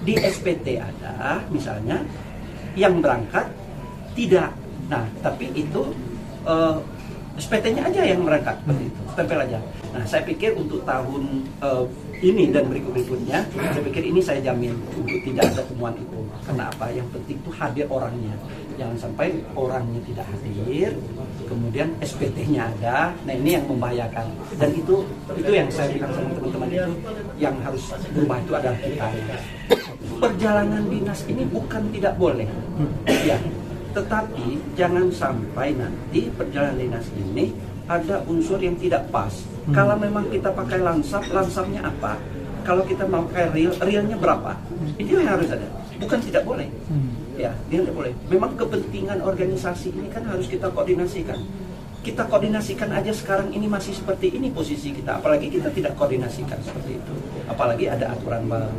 di SPT ada misalnya yang berangkat tidak. Nah, tapi itu SPT-nya aja yang berangkat seperti itu, tempel aja. Nah, saya pikir untuk tahun ini dan berikutnya, saya pikir ini saya jamin untuk tidak ada temuan itu. Karena apa? Yang penting itu hadir orangnya. Jangan sampai orangnya tidak hadir, kemudian SPT-nya ada. Nah, ini yang membahayakan. Dan itu yang saya bilang sama teman-teman itu, yang harus berubah itu adalah kita. Perjalanan dinas ini bukan tidak boleh, ya. Tetapi jangan sampai nanti perjalanan dinas ini ada unsur yang tidak pas. Kalau memang kita pakai lansapnya apa? Kalau kita mau pakai realnya berapa? Itu yang harus ada. Bukan tidak boleh. Ya, tidak boleh. Memang kepentingan organisasi ini kan harus kita koordinasikan. Kita koordinasikan aja sekarang ini masih seperti ini posisi kita. Apalagi kita tidak koordinasikan seperti itu. Apalagi ada aturan baru.